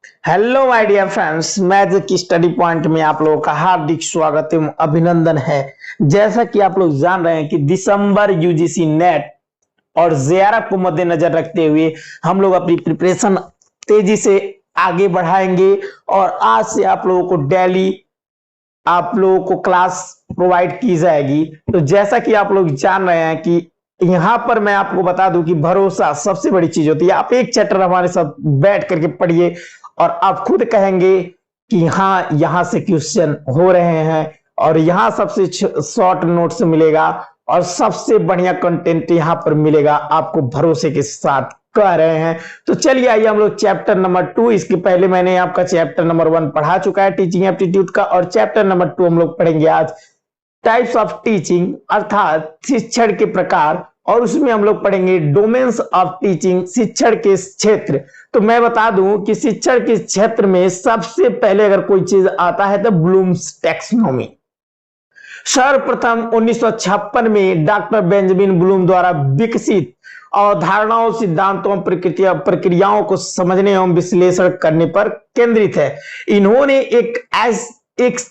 Hello my dear friends, magic study point में आप लोगों का हार्दिक स्वागत एवं अभिनंदन है। जैसा कि आप लोग जान रहे हैं कि दिसंबर यूजीसी नेट और जेआरएफ को मद्देनजर रखते हुए हम लोग अपनी प्रिपरेशन तेजी से आगे बढ़ाएंगे और आज से आप लोगों को डेली आप लोगों को क्लास प्रोवाइड की जाएगी। तो जैसा कि आप लोग जान रहे हैं कि यहां पर मैं आपको बता दूं कि भरोसा सबसे बड़ी चीज होती है। आप एक चैप्टर हमारे साथ बैठ करके पढ़िए और आप खुद कहेंगे कि हाँ, यहां से क्वेश्चन हो रहे हैं और यहां सबसे शॉर्ट नोट्स मिलेगा और सबसे बढ़िया कंटेंट यहां पर मिलेगा, आपको भरोसे के साथ कह रहे हैं। तो चलिए आइए हम लोग चैप्टर नंबर 2, इसके पहले मैंने आपका चैप्टर नंबर 1 पढ़ा चुका है टीचिंग एप्टीट्यूड का, और चैप्टर नंबर 2 हम लोग पढ़ेंगे आज टाइप्स ऑफ टीचिंग अर्थात शिक्षण के प्रकार, और उसमें हम लोग पढ़ेंगे डोमेन्स ऑफ टीचिंग शिक्षण के क्षेत्र। तो मैं बता दूं कि शिक्षण के क्षेत्र में सबसे पहले अगर कोई चीज आता है तो ब्लूम्स टैक्सोनॉमी। सर्वप्रथम 1956 में डॉक्टर बेंजामिन ब्लूम द्वारा विकसित अवधारणाओं, सिद्धांतों, प्रक्रियाओं को समझने एवं विश्लेषण करने पर केंद्रित है। इन्होंने एक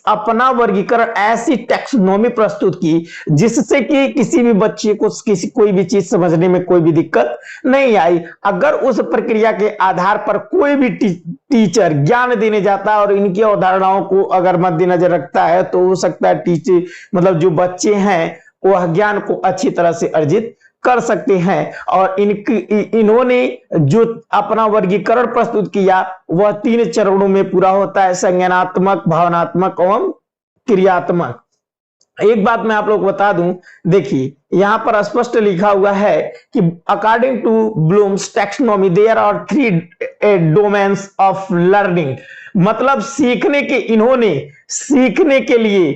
अपना वर्गीकरण, ऐसी टैक्सोनॉमी प्रस्तुत की जिससे कि किसी भी बच्चे को कोई भी चीज समझने में कोई भी दिक्कत नहीं आई। अगर उस प्रक्रिया के आधार पर कोई भी टीचर ज्ञान देने जाता है और इनकी अवधारणाओं को अगर मद्देनजर रखता है तो हो सकता है टीचर मतलब जो बच्चे हैं वह ज्ञान को अच्छी तरह से अर्जित कर सकते हैं। और इन्होंने जो अपना वर्गीकरण प्रस्तुत किया वह 3 चरणों में पूरा होता है, संज्ञानात्मक, भावनात्मक एवं क्रियात्मक। एक बात मैं आप लोग को बता दूं, देखिए यहां पर स्पष्ट लिखा हुआ है कि according to Bloom's taxonomy there are 3 domains of learning. मतलब इन्होंने सीखने के लिए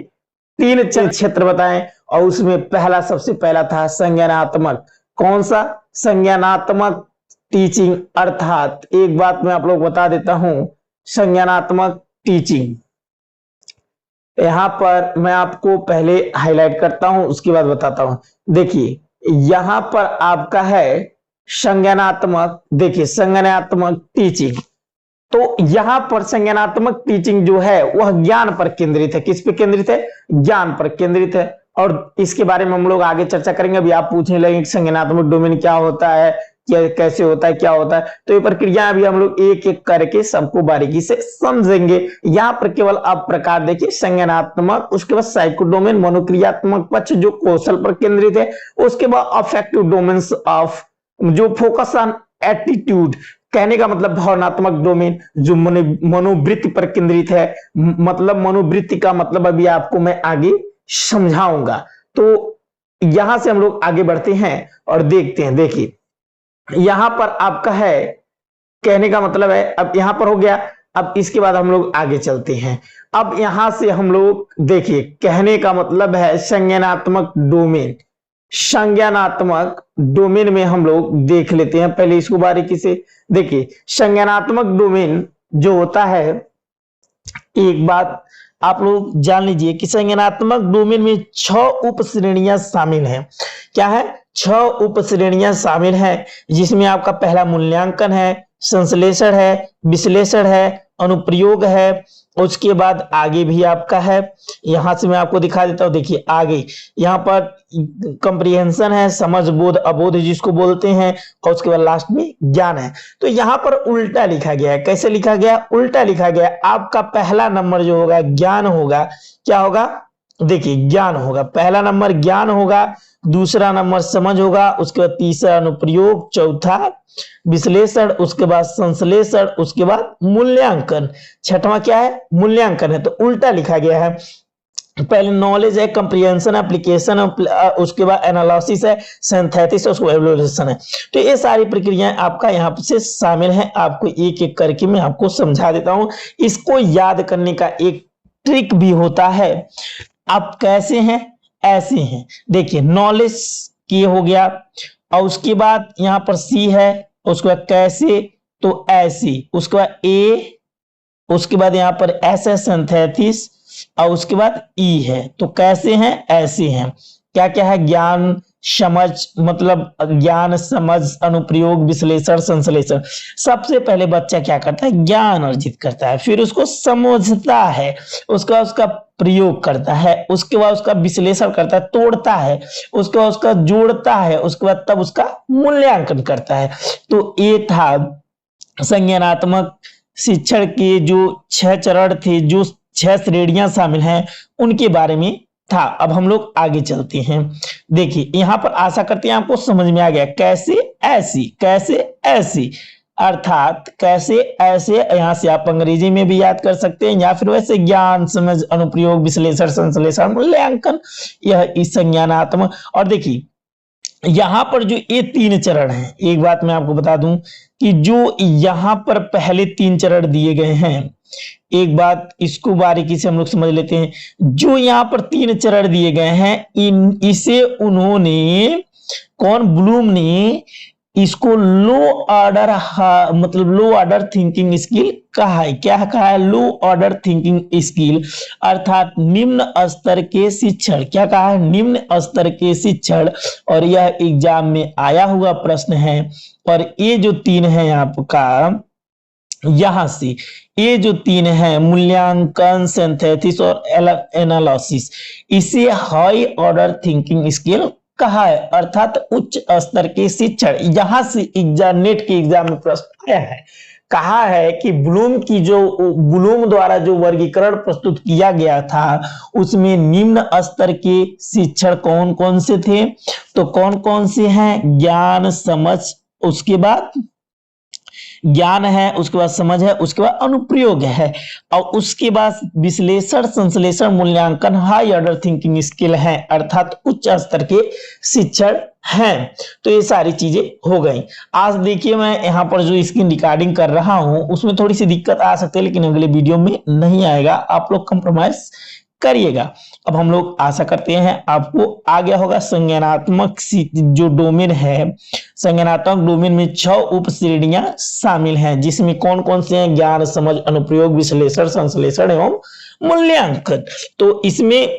3 क्षेत्र बताएं और उसमें सबसे पहला था संज्ञानात्मक। कौन सा? संज्ञानात्मक टीचिंग। अर्थात एक बात मैं आप लोग बता देता हूं, संज्ञानात्मक टीचिंग यहां पर मैं आपको पहले हाईलाइट करता हूं, उसके बाद बताता हूं। देखिए यहां पर आपका है संज्ञानात्मक। देखिए संज्ञानात्मक टीचिंग, तो यहां पर संज्ञानात्मक टीचिंग जो है वह ज्ञान पर केंद्रित है। किस पे केंद्रित है? ज्ञान पर केंद्रित है। और इसके बारे में हम लोग आगे चर्चा करेंगे। अभी आप पूछने लगे संज्ञानात्मक डोमेन क्या होता है, कैसे होता है, क्या होता है, तो ये प्रक्रिया अभी हम लोग एक एक करके सबको बारीकी से समझेंगे। यहाँ पर केवल आप प्रकार देखिए, संज्ञानात्मक, उसके बाद साइकोडोमेन मनोक्रियात्मक पक्ष जो कौशल पर केंद्रित है, उसके बाद अफेक्टिव डोमेन्स ऑफ जो फोकस ऑन एटीट्यूड, कहने का मतलब भावनात्मक डोमेन जो मनोवृत्ति पर केंद्रित है। मतलब मनोवृत्ति का मतलब अभी आपको मैं आगे समझाऊंगा। तो यहां से हम लोग आगे बढ़ते हैं और देखते हैं। देखिए यहां पर आपका है, कहने का मतलब है, अब यहां पर हो गया। अब इसके बाद हम लोग आगे चलते हैं। अब यहां से हम लोग देखिए, कहने का मतलब है संज्ञानात्मक डोमेन। संज्ञानात्मक डोमेन में हम लोग देख लेते हैं पहले इसको बारीकी से। देखिए संज्ञानात्मक डोमेन जो होता है, एक बात आप लोग जान लीजिए कि संज्ञानात्मक डोमेन में 6 उप श्रेणियां शामिल हैं। क्या है? 6 उप श्रेणियां शामिल हैं, जिसमें आपका पहला मूल्यांकन है, संश्लेषण है, विश्लेषण है, अनुप्रयोग है, उसके बाद आगे भी आपका है। यहां से मैं आपको दिखा देता हूं। देखिए आगे यहाँ पर कंप्रीहेंशन है, समझ, बोध, अबोध जिसको बोलते हैं, और उसके बाद लास्ट में ज्ञान है। तो यहाँ पर उल्टा लिखा गया है। कैसे लिखा गया? उल्टा लिखा गया। आपका पहला नंबर जो होगा ज्ञान होगा। क्या होगा? देखिए ज्ञान होगा, पहला नंबर ज्ञान होगा, दूसरा नंबर समझ होगा, उसके बाद तीसरा अनुप्रयोग, चौथा विश्लेषण, उसके बाद संश्लेषण, उसके बाद मूल्यांकन, छठवां क्या है? मूल्यांकन है। तो उल्टा लिखा गया है। पहले नॉलेज है, कंप्रीहेंशन, एप्लीकेशन, उसके बाद एनालिसिस है, सिंथेसिस, उसके बाद एवल्यूएशन है। तो ये सारी प्रक्रियाएं आपका यहाँ से शामिल हैं। आपको एक एक करके मैं आपको समझा देता हूं। इसको याद करने का एक ट्रिक भी होता है। आप कैसे हैं? ऐसे हैं। देखिए नॉलेज की हो गया, और उसके बाद यहाँ पर सी है, उसके बाद कैसे, तो ऐसी, उसके बाद ए, उसके बाद यहाँ पर एस है सिंथेसिस, और उसके बाद ई है। तो कैसे हैं? ऐसे हैं। क्या क्या है? ज्ञान, समझ, मतलब ज्ञान, समझ, अनुप्रयोग, विश्लेषण, संश्लेषण। सबसे पहले बच्चा क्या करता है, ज्ञान अर्जित करता है, फिर उसको समझता है, उसका उसका प्रयोग करता है, उसके बाद उसका विश्लेषण करता है, तोड़ता है, उसके बाद उसका जोड़ता है, उसके बाद तब उसका मूल्यांकन करता है। तो ये था संज्ञानात्मक शिक्षण के जो 6 चरण थे, जो 6 श्रेणियां शामिल हैं, उनके बारे में था। अब हम लोग आगे चलते हैं। देखिए यहां पर आशा करते हैं आपको समझ में आ गया, कैसे ऐसी, कैसे ऐसी, अर्थात कैसे ऐसे, यहां से आप अंग्रेजी में भी याद कर सकते हैं, या फिर वैसे ज्ञान, समझ, अनुप्रयोग, विश्लेषण, संश्लेषण, मूल्यांकन, यह इस संज्ञानात्मक। और देखिए यहां पर जो ये 3 चरण हैं, एक बात मैं आपको बता दूं कि जो यहां पर पहले 3 चरण दिए गए हैं, एक बात इसको बारीकी से हम लोग समझ लेते हैं। जो यहाँ पर 3 चरण दिए गए हैं, इसे उन्होंने, कौन, ब्लूम ने इसको लो ऑर्डर, मतलब लो ऑर्डर थिंकिंग स्किल कहा है। क्या कहा है, लो ऑर्डर थिंकिंग स्किल, अर्थात निम्न स्तर के शिक्षण। क्या कहा है, निम्न स्तर के शिक्षण। और यह एग्जाम में आया हुआ प्रश्न है। और ये जो 3 है आपका, यहां से ये जो 3 है, मूल्यांकन, सिंथेसिस और एनालिसिस, इसे हाई ऑर्डर थिंकिंग स्किल कहा है, अर्थात उच्च स्तर के शिक्षण। यहां से एग्जाम, नेट के एग्जाम में प्रश्न आया है, कहा है कि ब्लूम द्वारा जो वर्गीकरण प्रस्तुत किया गया था, उसमें निम्न स्तर के शिक्षण कौन कौन से थे। तो कौन कौन से हैं, ज्ञान, समझ, उसके बाद ज्ञान है, उसके बाद समझ है, उसके बाद अनुप्रयोग है, और उसके बाद विश्लेषण, संश्लेषण, मूल्यांकन, हाई ऑर्डर थिंकिंग स्किल है, अर्थात उच्च स्तर के शिक्षण हैं। तो ये सारी चीजें हो गई। आज देखिए मैं यहाँ पर जो स्क्रीन रिकॉर्डिंग कर रहा हूं, उसमें थोड़ी सी दिक्कत आ सकती है, लेकिन अगले वीडियो में नहीं आएगा, आप लोग कंप्रोमाइज करिएगा। अब हम लोग आशा करते हैं आपको आ गया होगा। संज्ञानात्मक जो डोमेन है, संज्ञानात्मक डोमेन में 6 उप श्रेणियां शामिल हैं, जिसमें कौन कौन से हैं, ज्ञान, समझ, अनुप्रयोग, विश्लेषण, संश्लेषण एवं मूल्यांकन। तो इसमें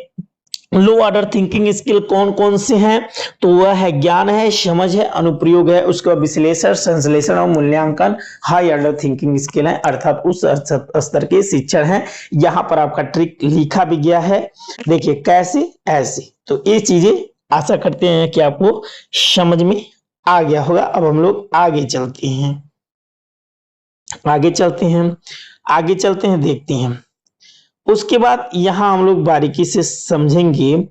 लो ऑर्डर थिंकिंग स्किल कौन कौन से हैं, तो वह है ज्ञान है, समझ है, अनुप्रयोग है, उसके बाद विश्लेषण, संश्लेषण और मूल्यांकन। हाई ऑर्डर थिंकिंग स्किल है, अर्थात उस स्तर के शिक्षण है। यहां पर आपका ट्रिक लिखा भी गया है, देखिए कैसे ऐसे। तो ये चीजें आशा करते हैं कि आपको समझ में आ गया होगा। अब हम लोग आगे चलते हैं, आगे चलते हैं, आगे चलते हैं, देखते हैं। उसके बाद यहां हम लोग बारीकी से समझेंगे,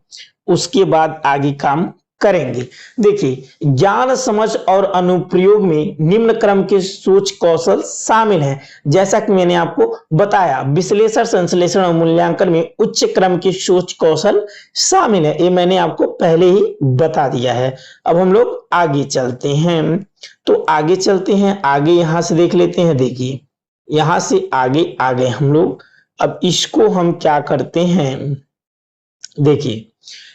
उसके बाद आगे काम करेंगे। देखिए ज्ञान, समझ और अनुप्रयोग में निम्न क्रम के सोच कौशल शामिल हैं। जैसा कि मैंने आपको बताया, विश्लेषण, संश्लेषण और मूल्यांकन में उच्च क्रम के सोच कौशल शामिल है, ये मैंने आपको पहले ही बता दिया है। अब हम लोग आगे चलते हैं, तो आगे चलते हैं, आगे यहां से देख लेते हैं। देखिए यहां से आगे आ गए हम लोग। अब इसको हम क्या करते हैं, देखिए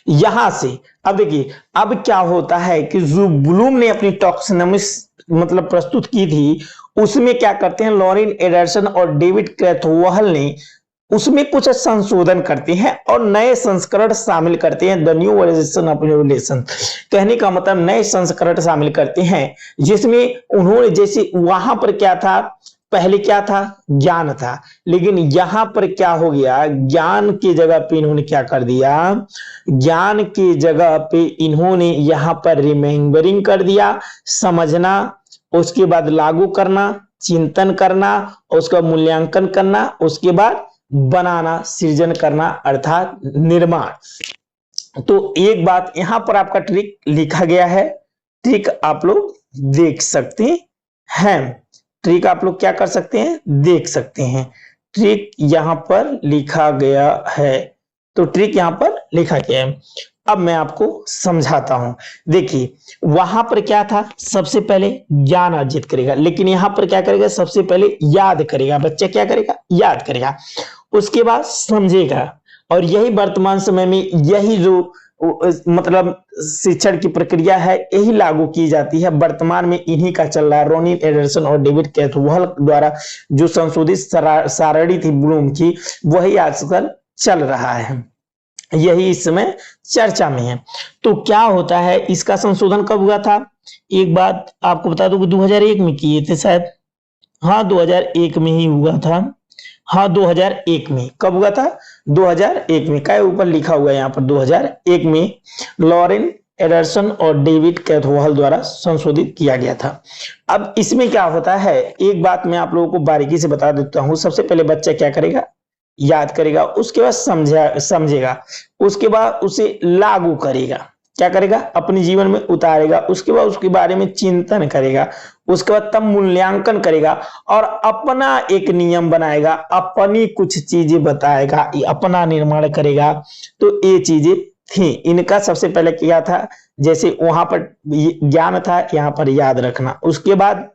यहां से, अब देखिए अब क्या होता है कि जो ब्लूम ने अपनी टैक्सोनॉमी मतलब प्रस्तुत की थी, उसमें क्या करते हैं, लॉरेन एंडरसन और डेविड क्रैथवोल ने उसमें कुछ संशोधन करते हैं और नए संस्करण शामिल करते हैं। The new version of revolution, कहने का मतलब नए संस्करण शामिल करते हैं, जिसमें उन्होंने, जैसे वहां पर क्या था, पहले क्या था, ज्ञान था, लेकिन यहां पर क्या हो गया, ज्ञान की जगह पे इन्होंने क्या कर दिया, ज्ञान की जगह पे इन्होंने यहां पर रिमेंबरिंग कर दिया, समझना, उसके बाद लागू करना, चिंतन करना, उसका मूल्यांकन करना, उसके बाद बनाना, सृजन करना, अर्थात निर्माण। तो एक बात यहां पर आपका ट्रिक लिखा गया है, ट्रिक आप लोग देख सकते हैं, ट्रिक आप लोग क्या कर सकते हैं, देख सकते हैं। ट्रिक यहां पर लिखा गया है, तो ट्रिक यहां पर लिखा गया है। अब मैं आपको समझाता हूं। देखिए वहां पर क्या था, सबसे पहले ज्ञान अर्जित करेगा, लेकिन यहां पर क्या करेगा, सबसे पहले याद करेगा। बच्चा क्या करेगा, याद करेगा, उसके बाद समझेगा। और यही वर्तमान समय में यही जो मतलब शिक्षण की प्रक्रिया है, यही लागू की जाती है। वर्तमान में इन्हीं का चल रहा है। लॉरेन एंडरसन और डेविड क्रैथवोल द्वारा जो संशोधित सारणी थी ब्लूम की, वही आजकल चल रहा है। यही इस समय चर्चा में है। तो क्या होता है, इसका संशोधन कब हुआ था? एक बात आपको बता दूं कि 2001 में किए थे शायद। हाँ 2001 में ही हुआ था। हाँ 2001 में। कब हुआ था? 2001 में। क्या ऊपर लिखा हुआ है यहाँ पर 2001 में लॉरेन एडरसन और डेविड कैथवॉल द्वारा संशोधित किया गया था। अब इसमें क्या होता है, एक बात मैं आप लोगों को बारीकी से बता देता हूं। सबसे पहले बच्चा क्या करेगा? याद करेगा, उसके बाद समझेगा, उसके बाद उसे लागू करेगा। क्या करेगा? अपने जीवन में उतारेगा, उसके बाद उसके बारे में चिंतन करेगा, उसके बाद तब मूल्यांकन करेगा और अपना एक नियम बनाएगा, अपनी कुछ चीजें बताएगा, अपना निर्माण करेगा। तो ये चीजें थी इनका। सबसे पहले क्या था, जैसे वहां पर ज्ञान था, यहाँ पर याद रखना। उसके बाद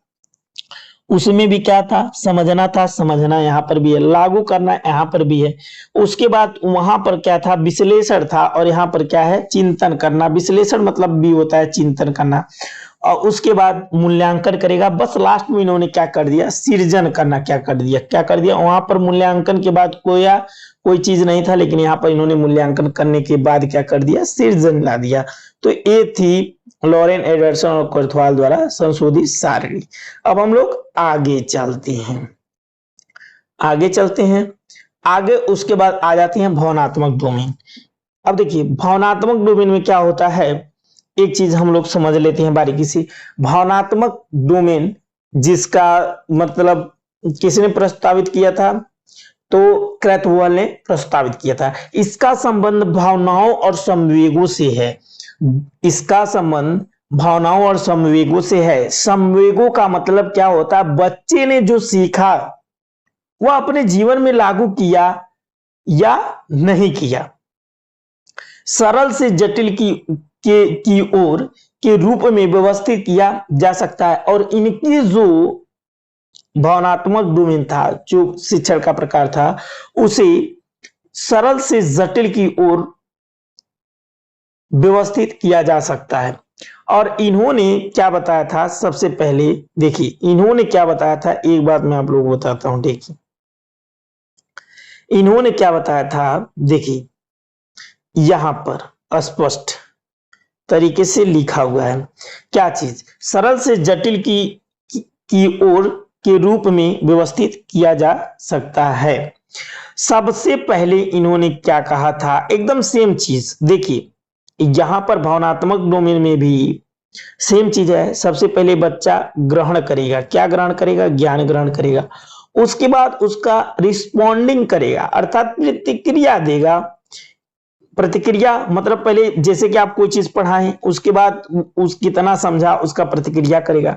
उसमें भी क्या था? समझना था, समझना यहाँ पर भी है, लागू करना यहाँ पर भी है। उसके बाद वहां पर क्या था? विश्लेषण था, और यहाँ पर क्या है? चिंतन करना। विश्लेषण मतलब भी होता है चिंतन करना। और उसके बाद मूल्यांकन करेगा। बस लास्ट में इन्होंने क्या कर दिया? सृजन करना। क्या कर दिया? क्या कर दिया? वहां पर मूल्यांकन के बाद कोई चीज नहीं था, लेकिन यहाँ पर इन्होंने मूल्यांकन करने के बाद क्या कर दिया? सृजन ला दिया। तो ये थी लॉरेन एडरसन और कैथवॉल द्वारा संशोधित सारणी। अब हम लोग आगे चलते हैं। आगे उसके बाद आ जाते हैं भावनात्मक डोमेन। अब देखिए भावनात्मक डोमेन में क्या होता है, एक चीज हम लोग समझ लेते हैं बारीकी से। भावनात्मक डोमेन जिसका मतलब किसने प्रस्तावित किया था? तो कैथवॉल ने प्रस्तावित किया था। इसका संबंध भावनाओं और संवेगों से है। इसका संबंध भावनाओं और संवेगों से है। संवेगों का मतलब क्या होता है? बच्चे ने जो सीखा वह अपने जीवन में लागू किया या नहीं किया। सरल से जटिल की ओर के रूप में व्यवस्थित किया जा सकता है। और इनकी जो भावनात्मक डोमेन था, जो शिक्षण का प्रकार था, उसे सरल से जटिल की ओर व्यवस्थित किया जा सकता है। और इन्होंने क्या बताया था? सबसे पहले देखिए इन्होंने क्या बताया था, एक बात मैं आप लोगों को बताता हूं। देखिए इन्होंने क्या बताया था, देखिए यहां पर स्पष्ट तरीके से लिखा हुआ है। क्या चीज? सरल से जटिल की ओर के रूप में व्यवस्थित किया जा सकता है। सबसे पहले इन्होंने क्या कहा था? एकदम सेम चीज। देखिए यहां पर भावनात्मक डोमेन में भी सेम चीज है। सबसे पहले बच्चा ग्रहण करेगा। क्या ग्रहण करेगा? ज्ञान ग्रहण करेगा। उसके बाद उसका रिस्पॉन्डिंग करेगा, अर्थात प्रतिक्रिया देगा। प्रतिक्रिया मतलब पहले जैसे कि आप कोई चीज पढ़ाएं, उसके बाद उस कितना समझा उसका प्रतिक्रिया करेगा।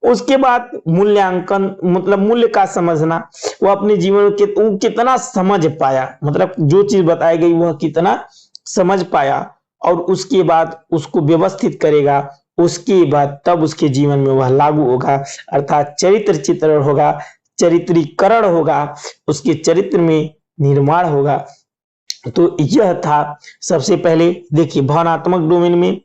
उसके बाद मूल्यांकन मतलब मूल्य का समझना, वो अपने जीवन में वो कितना समझ पाया, मतलब जो चीज बताई गई वह कितना समझ पाया। और उसके बाद उसको व्यवस्थित करेगा। उसके बाद तब उसके जीवन में वह लागू होगा, अर्थात चरित्र चित्रण होगा, चरित्रीकरण होगा, उसके चरित्र में निर्माण होगा। तो यह था सबसे पहले। देखिए भावनात्मक डोमेन में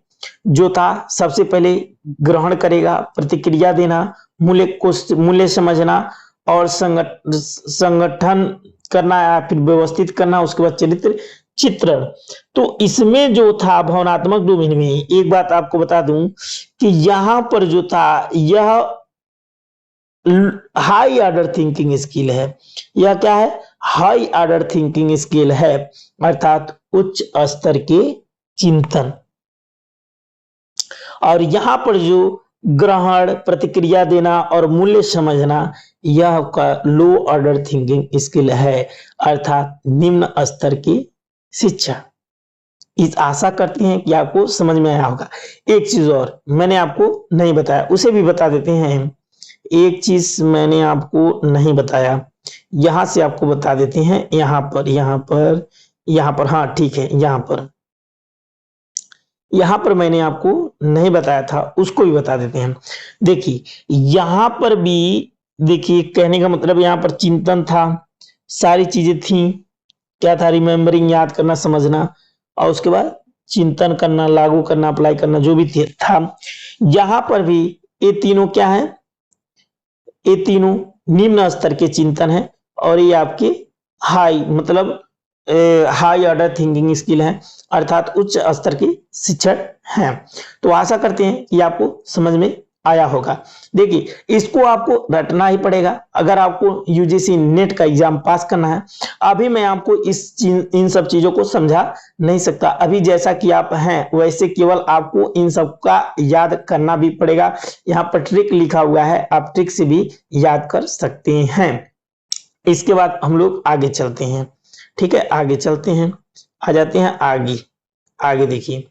जो था, सबसे पहले ग्रहण करेगा, प्रतिक्रिया देना, मूल्य समझना और संगठन करना या फिर व्यवस्थित करना, उसके बाद चरित्र चित्रण। तो इसमें जो था भावनात्मक डोमेन में, एक बात आपको बता दूं कि यहां पर जो था यह हाई ऑर्डर थिंकिंग स्किल है। यह क्या है? हाई ऑर्डर थिंकिंग स्किल है, अर्थात उच्च स्तर के चिंतन। और यहां पर जो ग्रहण, प्रतिक्रिया देना और मूल्य समझना, यह का लो ऑर्डर थिंकिंग स्किल है, अर्थात निम्न स्तर की शिक्षा। इस आशा करते हैं कि आपको समझ में आया होगा। एक चीज और मैंने आपको नहीं बताया, उसे भी बता देते हैं। एक चीज मैंने आपको नहीं बताया, यहां से आपको बता देते हैं। यहां पर हाँ ठीक है, यहां पर मैंने आपको नहीं बताया था, उसको भी बता देते हैं। देखिए यहां पर भी देखिए, कहने का मतलब यहां पर चिंतन था, सारी चीजें थी। क्या था? रिमेम्बरिंग, याद करना, समझना, और उसके बाद चिंतन करना, लागू करना, अप्लाई करना, जो भी था। यहां पर भी ये तीनों क्या है? ये तीनों निम्न स्तर के चिंतन है। और ये आपके हाई मतलब हाई ऑर्डर थिंकिंग स्किल है, अर्थात उच्च स्तर की शिक्षण है। तो आशा करते हैं कि आपको समझ में आया होगा। देखिए इसको आपको रटना ही पड़ेगा अगर आपको यूजीसी नेट का एग्जाम पास करना है। अभी मैं आपको इन सब चीजों को समझा नहीं सकता, अभी जैसा कि आप हैं वैसे केवल आपको इन सब का याद करना भी पड़ेगा। यहाँ पर ट्रिक लिखा हुआ है, आप ट्रिक से भी याद कर सकते हैं। इसके बाद हम लोग आगे चलते हैं, ठीक है, आगे चलते हैं, आ जाते हैं आगे। आगे देखिए,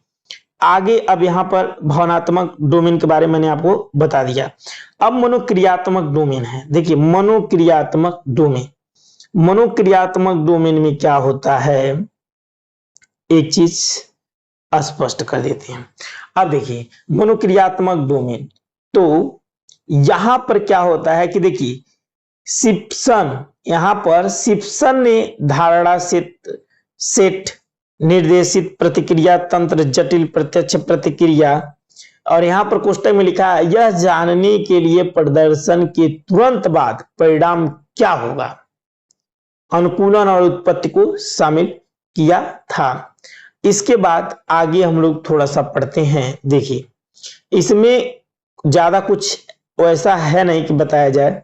आगे अब यहां पर भावनात्मक डोमेन के बारे में मैंने आपको बता दिया। अब मनोक्रियात्मक डोमेन है। देखिए मनोक्रियात्मक डोमेन, मनोक्रियात्मक डोमेन में क्या होता है एक चीज स्पष्ट कर देते हैं। अब देखिए मनोक्रियात्मक डोमेन, तो यहां पर क्या होता है कि देखिए सिप्सन, यहां पर सिप्सन ने धारणा सेट निर्देशित प्रतिक्रिया तंत्र जटिल प्रत्यक्ष प्रतिक्रिया, और यहां पर कोष्टक में लिखा है यह जानने के लिए प्रदर्शन के तुरंत बाद परिणाम क्या होगा, अनुकूलन और उत्पत्ति को शामिल किया था। इसके बाद आगे हम लोग थोड़ा सा पढ़ते हैं। देखिए इसमें ज्यादा कुछ वैसा है नहीं कि बताया जाए।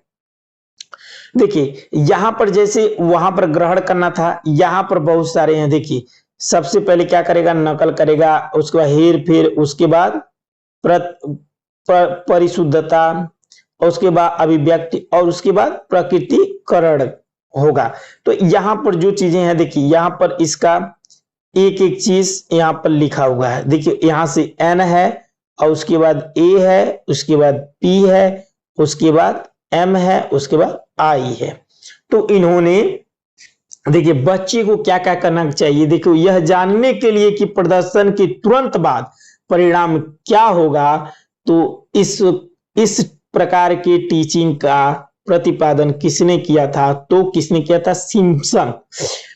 देखिए यहां पर जैसे वहां पर ग्रहण करना था, यहां पर बहुत सारे हैं। देखिए सबसे पहले क्या करेगा, नकल करेगा, उसके बाद हेर फेर, उसके बाद परिशुद्धता, उसके बाद अभिव्यक्ति, और उसके बाद प्रकृतिकरण होगा। तो यहां पर जो चीजें हैं देखिए यहां पर इसका एक एक चीज यहां पर लिखा हुआ है। देखिए यहां से एन है, और उसके बाद ए है, उसके बाद पी है, उसके बाद एम है, उसके बाद आई है। तो इन्होंने देखिए बच्चे को क्या क्या करना चाहिए, देखो यह जानने के लिए कि प्रदर्शन के तुरंत बाद परिणाम क्या होगा, तो इस प्रकार के टीचिंग का प्रतिपादन किसने किया था, तो किसने किया था, सिम्पसन।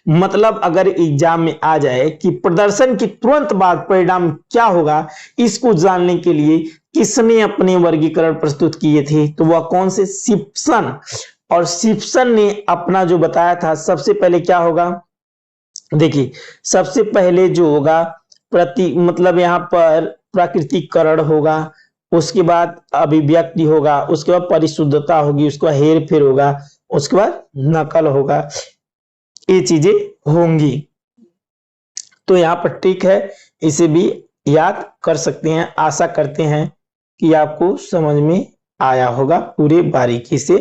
मतलब अगर एग्जाम में आ जाए कि प्रदर्शन के तुरंत बाद परिणाम क्या होगा, इसको जानने के लिए किसने अपने वर्गीकरण प्रस्तुत किए थे, तो वह कौन से, सिम्पसन। और सिम्पसन ने अपना जो बताया था, सबसे पहले क्या होगा, देखिए सबसे पहले जो होगा मतलब यहां पर प्राकृतिकरण होगा, उसके बाद अभिव्यक्ति होगा, उसके बाद परिशुद्धता होगी, उसके बाद हेर फेर होगा, उसके बाद नकल होगा, ये चीजें होंगी। तो यहाँ पर ट्रिक है, इसे भी याद कर सकते हैं। आशा करते हैं कि आपको समझ में आया होगा पूरे बारीकी से।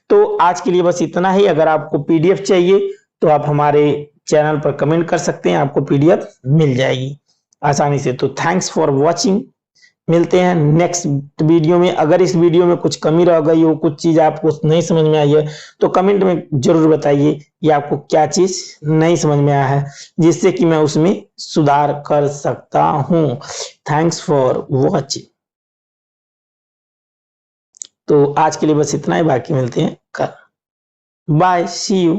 तो आज के लिए बस इतना ही। अगर आपको पीडीएफ चाहिए तो आप हमारे चैनल पर कमेंट कर सकते हैं, आपको पीडीएफ मिल जाएगी आसानी से। तो थैंक्स फॉर वॉचिंग, मिलते हैं नेक्स्ट वीडियो में। अगर इस वीडियो में कुछ कमी रह गई हो, कुछ चीज आपको नहीं समझ में आई है, तो कमेंट में जरूर बताइए कि आपको क्या चीज नहीं समझ में आया है, जिससे कि मैं उसमें सुधार कर सकता हूं। Thanks for watching. तो आज के लिए बस इतना ही, बाकी मिलते हैं कल। Bye, see you.